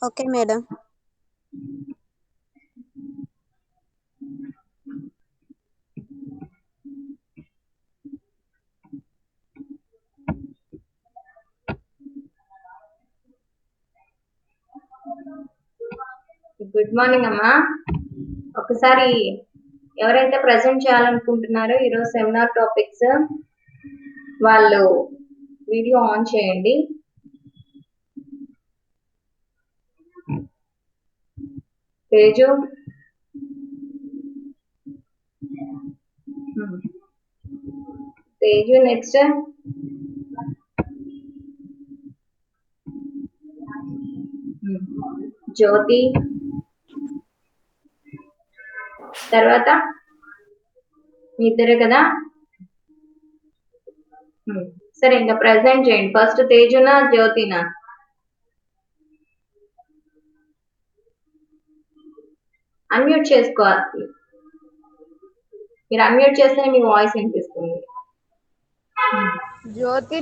Okay, madam. Good morning అమ్మా. ఒకసారి ఎవరైతే ప్రజెంట్ చేయాలనుకుంటున్నారో ఈరోజు సెమినార్ టాపిక్స్ వాళ్ళు వీడియో ఆన్ చేయండి. తేజు, తేజు నెక్స్ట్. జ్యోతి, తర్వాత మీ ఇద్దరే కదా. సరే ఇంకా ప్రెజెంట్ చేయండి. ఫస్ట్ తేజునా జ్యోతినా? అన్మ్యూట్ చేసుకోవాలి. మీరు అన్మ్యూట్ చేస్తేనే మీ వాయిస్ వినిపిస్తుంది. జ్యోతి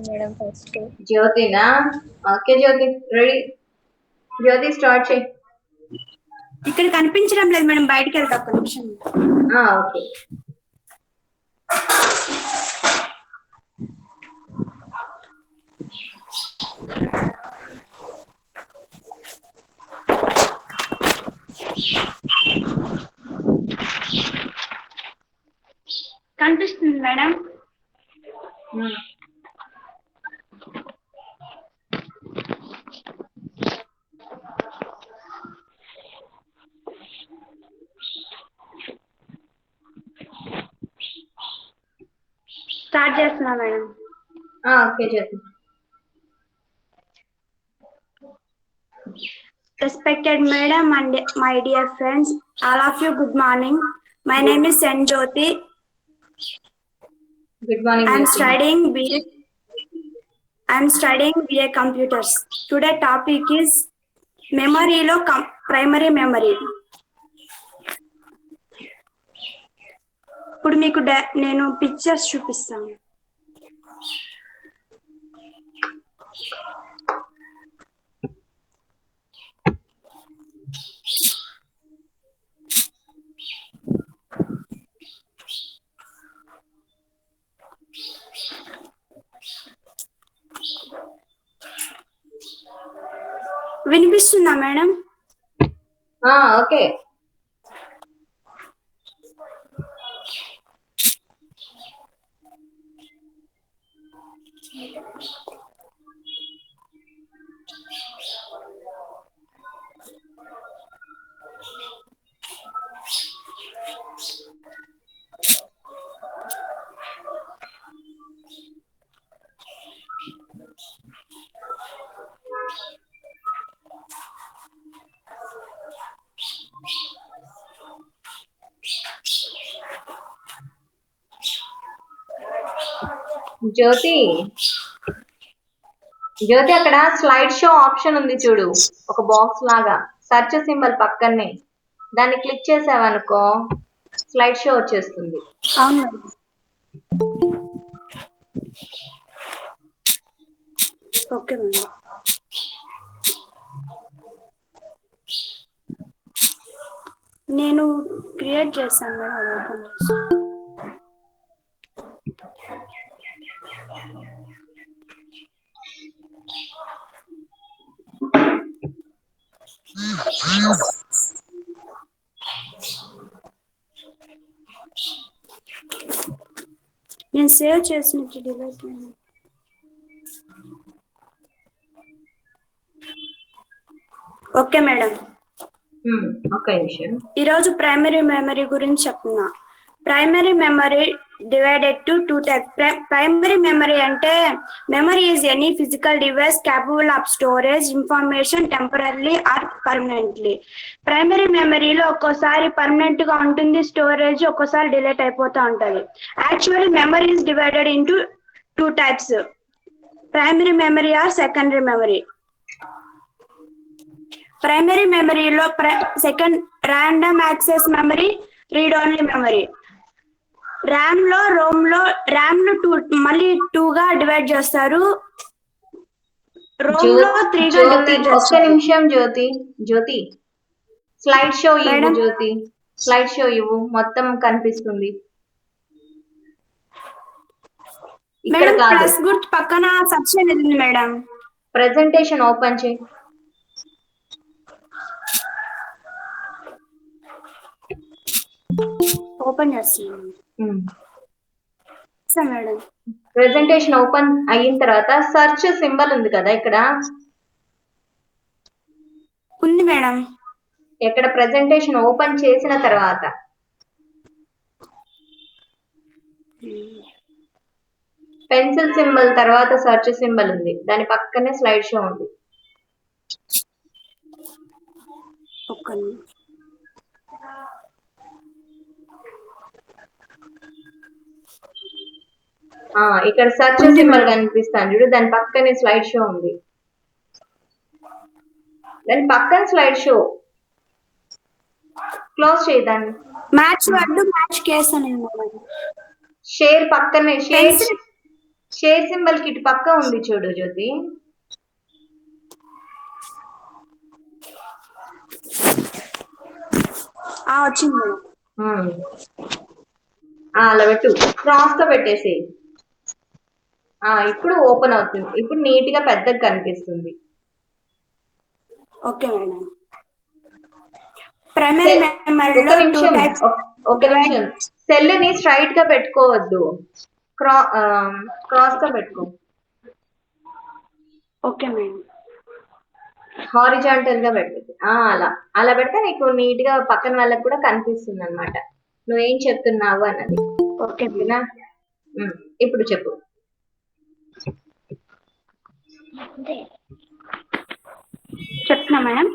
మేడం ఫస్ట్. జ్యోతినా? ఓకే జ్యోతి, రెడీ? జ్యోతి స్టార్ట్ చేయి. ఇక్కడ కనిపించడం లేదు మేడం, బయటికి వెళ్తా ఒక్క నిమిషం. ఓకే. కనిపిస్తుంది మేడం. స్టార్ట్ చేస్తున్నా madam. Okay Jyothi. Respected madam and my dear friends, all of you, good morning. My name is Sanjoti. Good morning. I am studying BA Computers. Today topic is memory lo primary memory. ఇప్పుడు మీకు నేను pictures చూపిస్తాను. వినిపిస్తుందా madam? Okay. జ్యోతి, జ్యోతి అక్కడ slide show option ఉంది చూడు, ఒక box లాగా సెర్చ్ సింబల్ పక్కనే, దాన్ని క్లిక్ చేసావనుకో స్లైడ్ షో వచ్చేస్తుంది. అవును. Okay madam. నేను క్రియేట్ చేశాను మేడం. నేను సేవ్ చేసినట్టు డిలీట్ అయ్యింది. Okay madam. ఈరోజు ప్రైమరీ మెమరీ గురించి చెప్తున్నా. Primary memory divided to two types. Primary memory అంటే memory is any physical device capable of storage information temporarily or permanently. Primary మెమరీలో ఒక్కోసారి పర్మనెంట్ గా ఉంటుంది స్టోరేజ్, ఒక్కోసారి డిలీట్ అయిపోతూ ఉంటుంది. Actually memory is divided into two types, primary memory or secondary memory. Primary మెమరీలో second random access memory, read only memory. RAM లో మళ్ళీ 2 గా డివైడ్ చేస్తారు. రోమ్ లో 3 గా జ్యోతి డివైడ్ ఒక్క చేస్తారు. నిమిషం జ్యోతి స్లైడ్ షో ఇవ్వు మేడం? జ్యోతి, స్లైడ్ షో ఇవ్వు, మొత్తం కనిపిస్తుంది. ఇక్కడ మేడం కాదు, ప్లస్ గుర్తు పక్కన సెక్షన్ ఉంది మేడం. ప్రెజెంటేషన్ ఓపెన్ చేయి. ఓపెన్ చేస్తున్నాను మేడం. ప్రెజెంటేషన్ ఓపెన్ అయిన తర్వాత సర్చ్ సింబల్ ఉంది కదా ఇక్కడ. ఉంది మేడం. ఎక్కడ ప్రెజెంటేషన్ ఓపెన్ చేసిన తర్వాత పెన్సిల్ సింబల్ తర్వాత సర్చ్ సింబల్ ఉంది, దాని పక్కనే స్లైడ్ షో ఉంది. ఇక్కడ సర్చ్ సింబల్ కనిపిస్తాను చూడు, దాని పక్కనే స్లైడ్ షో ఉంది. దాని పక్కన స్లైడ్ షో క్లోజ్ చేయదాన్ని. మ్యాచ్ వర్డ్ మ్యాచ్ కేస్ అని షేర్ పక్కనే షేర్ సింబల్ కి ఇటు పక్క ఉంది చూడు జ్యోతి. వచ్చింది. అలా పెట్టు, క్రాస్ తో పెట్టేసి. ఇప్పుడు ఓపెన్ అవుతుంది, ఇప్పుడు నీట్ గా పెద్దగా కనిపిస్తుంది. Okay madam. ప్రైమరీ మెమరీలో ఒక నిమిషం, సెల్ ని స్ట్రైట్ గా పెట్టుకోవద్దు, క్రాస్ గా పెట్టుకో. Okay madam. హారిజాంటల్ గా పెట్టు. అలా పెడితే నీకు నీట్ గా పక్కన వాళ్ళకి కూడా కనిపిస్తుంది అనమాట నువ్వేం చెప్తున్నావు అన్నది. ఓకేనా? ఇప్పుడు చెప్పు. చెప్తున్నా madam.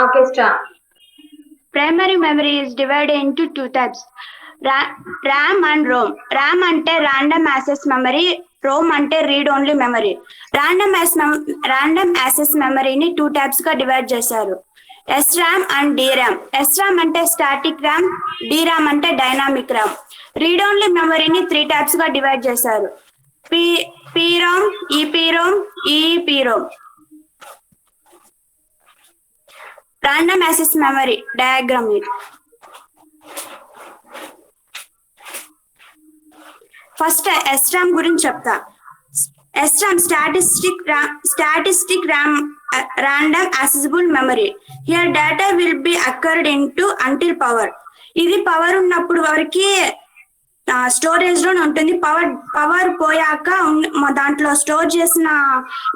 Okay, start. Primary memory is divided into 2 types, RAM and ROM. RAM అంటే random access memory, ROM అంటే read only memory. Random access memory ని 2 types గా డివైడ్ చేశారు, SRAM and DRAM. SRAM అంటే static RAM, DRAM అంటే dynamic RAM. Read only memory ని 3 types గా divide చేశారు, PROM, EPROM, EEPROM. Random access memory diagram. First SRAM గురించి చెప్తా. SRAM static RAM, random accessible memory. Here data will be occurred into until power. ఇది power ఉన్నప్పుడు వరకు storage లో ఉంటుంది. పవర్ పోయాక దాంట్లో స్టోర్ చేసిన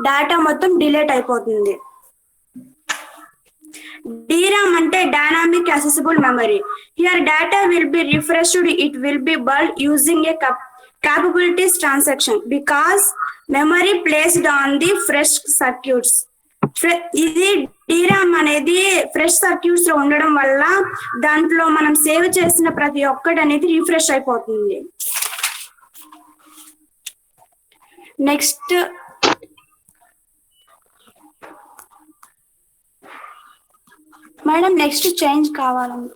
డేటా మొత్తం డిలీట్ అయిపోతుంది. DRAM అంటే dynamic accessible memory. Here data will be refreshed, it will be bulk using a capabilities transaction because memory placed on the fresh circuits. ఇది DRAM అనేది ఫ్రెష్ సర్క్యూట్స్ లో ఉండడం వల్ల దాంట్లో మనం సేవ్ చేసిన ప్రతి ఒక్కటి అనేది రిఫ్రెష్ అయిపోతుంది. నెక్స్ట్ మేడం, నెక్స్ట్ చేంజ్ కావాలంటే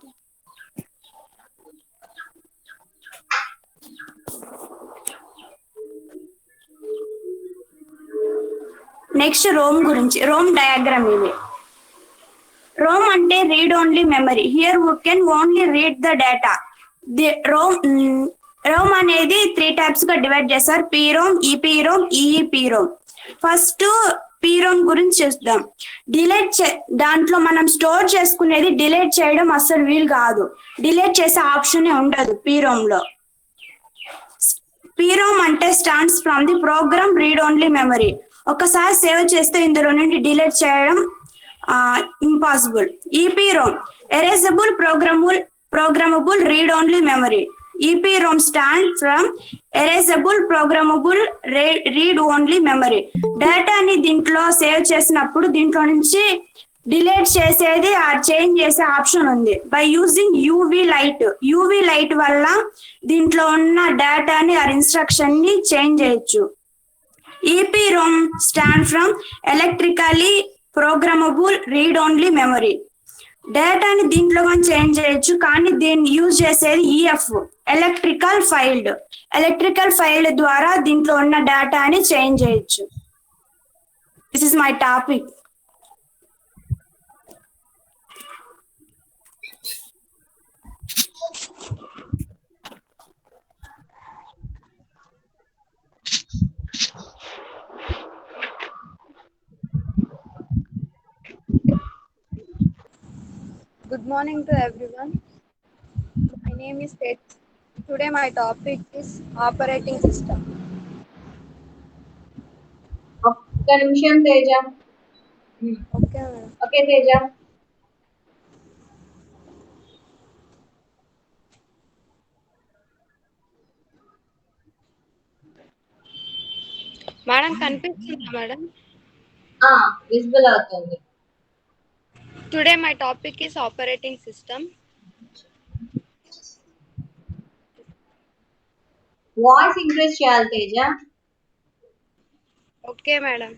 నెక్స్ట్ రోమ్ గురించి, రోమ్ డయాగ్రామ్. ఇది రోమ్ అంటే read only memory. Here we can only read the data. Rome అనేది 3 types గా డివైడ్ చేశారు, PROM, EPROM, EEPROM. First PROM గురించి చూద్దాం. దాంట్లో మనం స్టోర్ చేసుకునేది డిలీట్ చేయడం అస్సలు వీలు కాదు, డిలీట్ చేసే ఆప్షన్ ఉండదు PROM లో. PROM అంటే stands from the program read only memory. ఒకసారి సేవ్ చేస్తే ఇందులో నుండి డిలీట్ చేయడం impossible. EPROM erasable programmable read only memory. EPROM stand from erasable programmable read only memory. డేటాని దీంట్లో సేవ్ చేసినప్పుడు దీంట్లో నుంచి డిలీట్ చేసేది చేంజ్ చేసే ఆప్షన్ ఉంది. బై యూజింగ్ UV లైట్ వల్ల దీంట్లో ఉన్న డేటాని ఇన్స్ట్రక్షన్ ని చేంజ్ చేయొచ్చు. EPROM stand from electrically programmable read only memory. డేటాని దీంట్లో చేంజ్ చేయొచ్చు, కానీ దీన్ని యూజ్ చేసేది ఈఎఫ్, ఎలక్ట్రికల్ ఫైల్డ్ ద్వారా దీంట్లో ఉన్న డేటాని చేంజ్ చేయొచ్చు. This is my topic. Good morning to everyone. My name is Tej. Today my topic is operating system. ఒక్క నిమిషం Teja. Okay, madam. Okay Teja. Madam, కనిపిస్తుందా madam? విజిబుల్ అవుతుంది. Today my topic is operating system. Voice increase చేయాలి Teja. Okay, madam.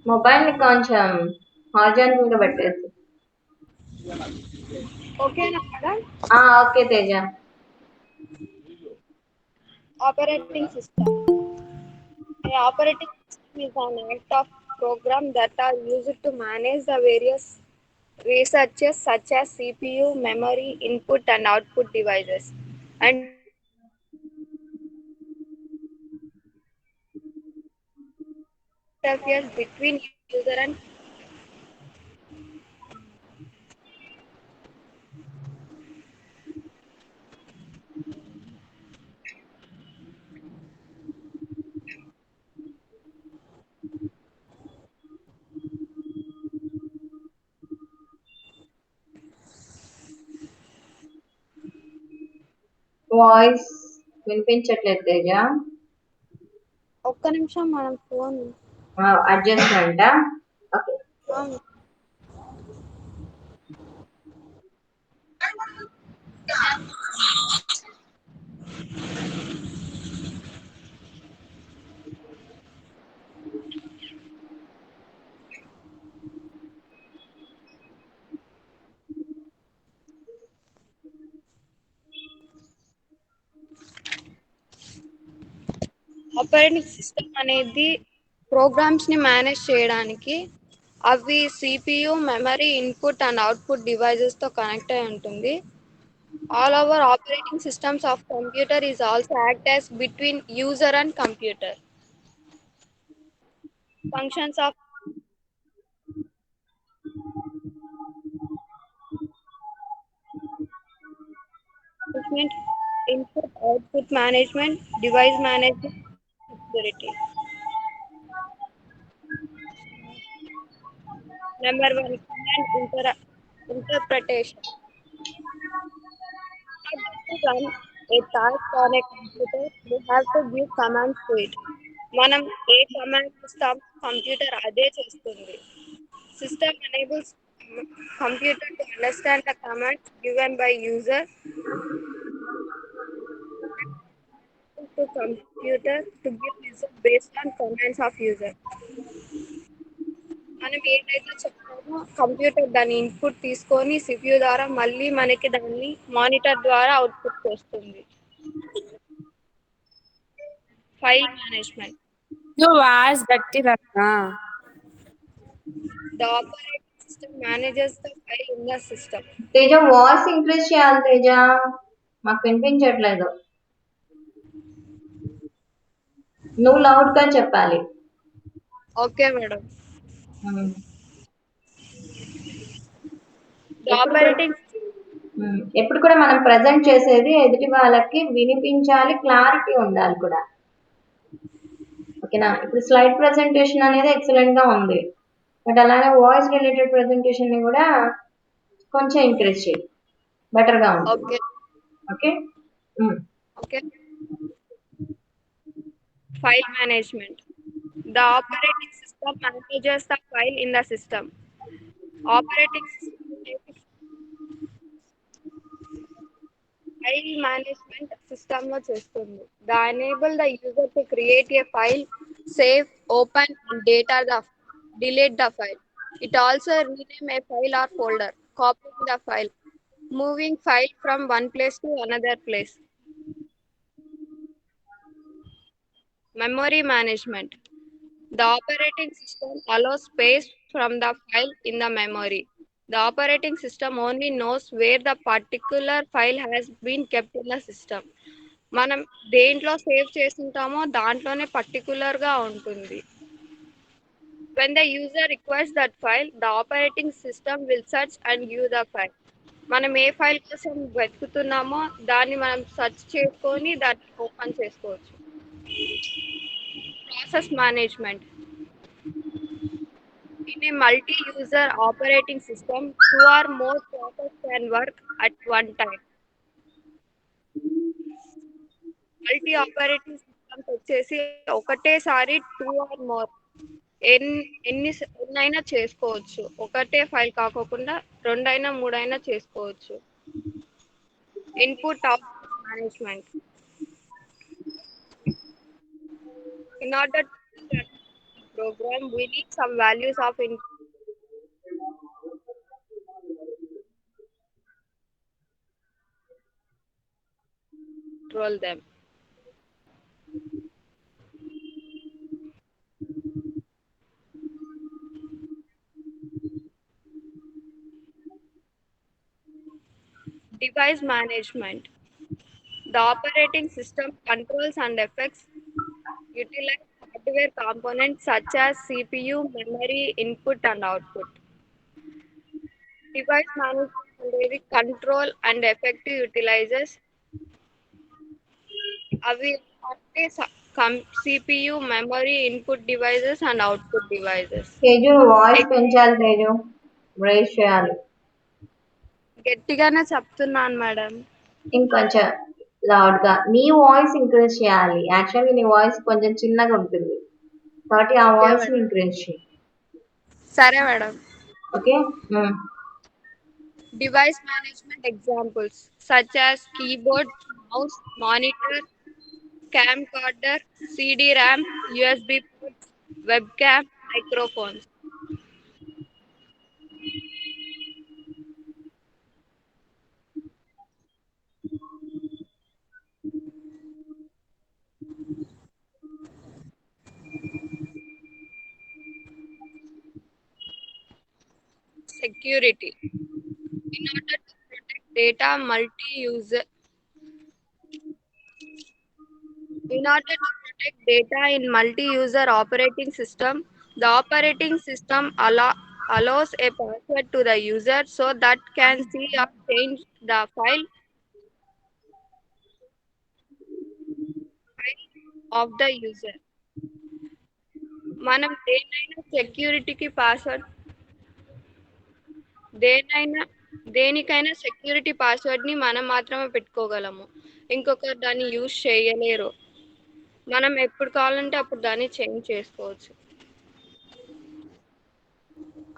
Mobile ని కొంచెం horizontal గా పెట్టేసి. Okay, madam. Okay Teja. Operating system. An operating system is an act of program that are used to manage the various researches such as CPU, memory, input and output devices, and interferes between user and voice వినిపించట్లేదు తేజ. ఒక్క నిమిషం మనం phone adjustment. Okay. Operating system అనేది programmes ని manage చేయడానికి అవి CPU, memory, input and output devices తో connect అయి ఉంటుంది. All over operating systems of computer is also act as between user and computer. Functions of management, input output management, device management, security. Number one, command interpretation. In order to run a task on a computer, we have to give commands to it. మనం ఏ command ఇస్తాం, computer అదే చేస్తుంది. System enables computer to understand the commands given by user to computer to give result based on commands of user. మనం ఏదైతే చెప్తామో computer దాని input తీసుకొని CPU ద్వారా మళ్ళీ మనకి దాన్ని మానిటర్ ద్వారా అవుట్పుట్ చేస్తుంది. File management. వాయిస్ గట్టి Ratna. The operating system manages the file in the system. Teja voice increase చేయాలి తేజ, మాకు వినిపించట్లేదు. నువ్వు లౌడ్ గా చెప్పాలి. Okay madam. The operating ఎప్పుడు కూడా మనం ప్రజెంట్ చేసేది ఎదుటి వాళ్ళకి వినిపించాలి, క్లారిటీ ఉండాలి కూడా. ఓకేనా? ఇప్పుడు స్లైడ్ ప్రెజెంటేషన్ అనేది ఎక్సలెంట్ గా ఉంది, బట్ అలానే వాయిస్ రిలేటెడ్ ప్రెజెంటేషన్ ని కూడా కొంచెం ఇంక్రీజ్ చేయి, బెటర్ గా ఉంటుంది. Okay okay. Okay File management. The operating system manages the file in the system. Operating system file management సిస్టంలో చేస్తుంది. The enable the user to create a file, save, open and data the delete the file. It also rename a file or folder, copying the file, moving file from one place to another place. Memory management. The operating system allows space from the file in the memory. The operating system only knows where the particular file has been kept in the system. మనం దేంట్లో save చేస్తుంటామో దాంట్లోనే పర్టికులర్గా ఉంటుంది. When the user requests that file, the operating system will search and view the file. మనం ఏ file కోసం వెతుకుతున్నామో దాన్ని మనం search చేసుకొని దాన్ని ఓపెన్ చేసుకోవచ్చు. Process management. In a multi-user operating system, two or more processes can work at one time. Multi operating systems వచ్చేసి ఒకటేసారి two are more ఎన్నైనా చేసుకోవచ్చు. ఒకటే ఫైల్ కాకోకుండా రెండైనా మూడైనా చేసుకోవచ్చు. Input output management. In order to run program we need some values of control them. Device management. The operating system controls and affects utilize hardware components such as CPU, memory, input and output. Device management అనేది control and effective utilizes అవి అంటే CPU, memory, input devices and output devices. Teju voice పెంచాలి, Teju race చేయాలి. గట్టిగానే చెప్తున్నాను madam. ఇంకొంచెం loud గా నీ వాయిస్ ఇంక్రీజ్ చేయాలి. యాక్చువల్లీ నీ వాయిస్ కొంచెం చిన్నగా ఉంటుంది కాబట్టి ఆ వాయిస్ ఇంక్రీజ్ చేయి. సరే madam. Okay. Device management examples such as keyboard, mouse, monitor, camcorder, CD-RAM, USB ports, webcam, microphones. Security. In order to protect data multi-user, in order to protect data in multi-user operating system, the operating system allows a password to the user so that can see or change the file of the user. మనం దేనికైనా security password ని మనం మాత్రమే పెట్టుకోగలము. ఇంకొకరు దాన్ని use చేయలేరు. మనం ఎప్పుడు కావాలంటే అప్పుడు దాన్ని చేంజ్ చేసుకోవచ్చు.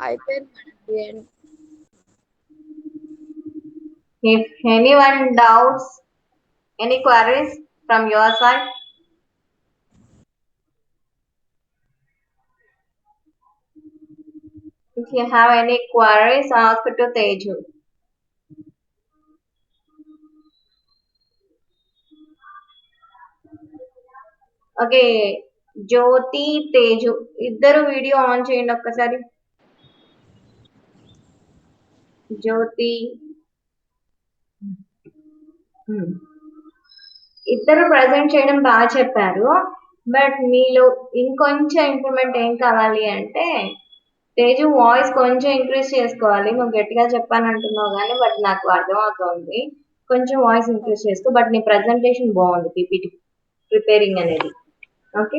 అయిపోయింది. If anyone doubts, any queries from your side? If you have any queries, ask to Teju. Okay, Jyoti, Teju ఇద్దరు వీడియో ఆన్ చేయండి ఒక్కసారి. జ్యోతి, ఇద్దరు ప్రజెంట్ చేయడం బాగా చెప్పారు. బట్ మీలో ఇంకొంచెం ఇంప్రూవ్మెంట్ ఏం కావాలి అంటే తేజు వాయిస్ కొంచెం ఇంక్రీజ్ చేసుకోవాలి. నువ్వు గట్టిగా చెప్పానంటున్నావు కానీ బట్ నాకు అర్థమవుతోంది. కొంచెం వాయిస్ ఇంక్రీజ్ చేసుకో. బట్ నీ ప్రజెంటేషన్ బాగుంది, పీపీటీ ప్రిపేరింగ్ అనేది. ఓకే,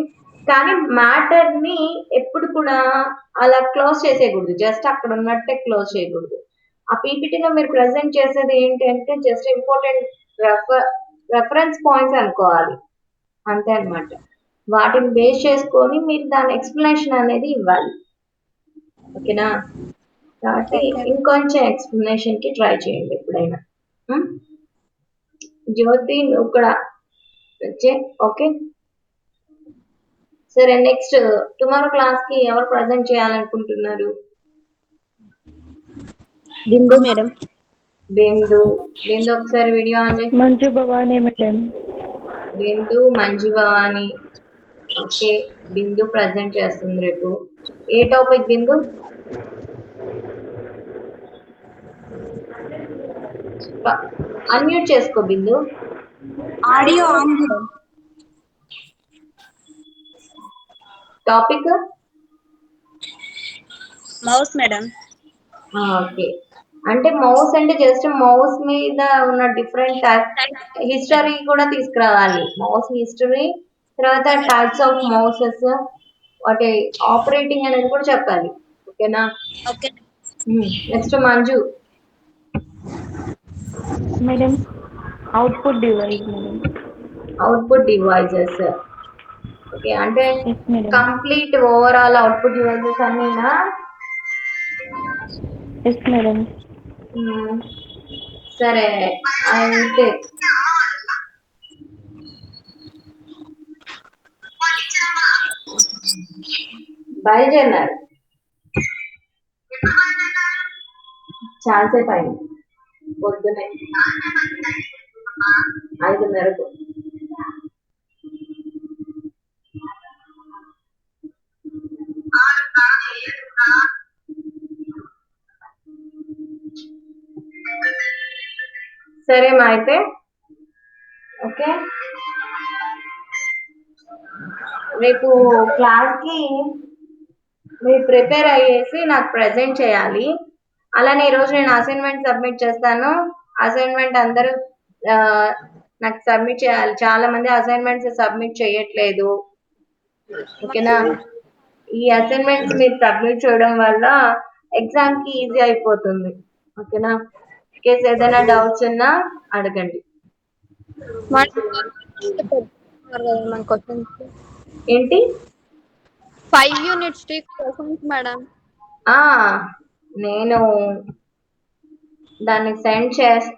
కానీ మ్యాటర్ ని ఎప్పుడు కూడా అలా క్లోజ్ చేసేయకూడదు. జస్ట్ అక్కడ ఉన్నట్టే క్లోజ్ చేయకూడదు. ఆ పీపీటీలో మీరు ప్రజెంట్ చేసేది ఏంటంటే జస్ట్ ఇంపార్టెంట్ రెఫరెన్స్ పాయింట్స్ అనుకోవాలి, అంతే అనమాట. వాటిని బేస్ చేసుకొని మీరు దాని ఎక్స్ప్లెనేషన్ అనేది ఇవ్వాలి. ఓకేనా? కాబట్టి ఇంకొంచెం ఎక్స్ప్లెనేషన్ కి ట్రై చేయండి ఎప్పుడైనా. జ్యోతి నువ్వు కూడా వచ్చే. ఓకే, సరే. నెక్స్ట్ టుమారో క్లాస్ కి ఎవరు ప్రజెంట్ చేయాలనుకుంటున్నారు? బిందు మేడం. బిందు. బిందు ఒకసారి వీడియో ఆన్ చేసి. Manju Bhavani madam. Bindu, Manju Bhavani. Okay, Bindu present చేస్తుంది రేపు. ఏ టాపిక్ బిందు? అన్మ్యూట్ చేసుకో Bindu. Audio on madam. Topic mouse madam. Okay, అంటే మౌస్ అంటే జస్ట్ మౌస్ మీద ఉన్న డిఫరెంట్ టైప్ హిస్టరీ కూడా తీసుకురావాలి. మౌస్ హిస్టరీ, తర్వాత టైప్స్ ఆఫ్ మౌసెస్, వాటి ఆపరేటింగ్ అనేది కూడా చెప్పాలి. ఓకేనా? Okay next Manju. Madam output device madam. Output devices. Okay, అంటే yes madam. Complete overall output devices అన్నీనా? Yes madam. సరే అయితే బయలుదేరినారు. చాలాసేపు అయింది, పొద్దునే 5:30కు. సరే మా అయితే. ఓకే, రేపు క్లాస్ కి మీరు ప్రిపేర్ అయ్యేసి నాకు ప్రజెంట్ చేయాలి. అలానే ఈరోజు నేను అసైన్మెంట్ సబ్మిట్ చేస్తాను. అసైన్మెంట్ అందరూ నాకు సబ్మిట్ చేయాలి. చాలా మంది అసైన్మెంట్స్ సబ్మిట్ చేయట్లేదు. ఓకేనా? ఈ అసైన్మెంట్స్ మీరు సబ్మిట్ చేయడం వల్ల ఎగ్జామ్ కి ఈజీ అయిపోతుంది. ఓకేనా? కేసు ఏదైనా డౌట్స్ ఉన్నా అడగండి. ఏంటి? 5 యూనిట్స్ క్వశ్చన్స్ మేడం. నేను దాన్ని సెండ్ చేస్తాను.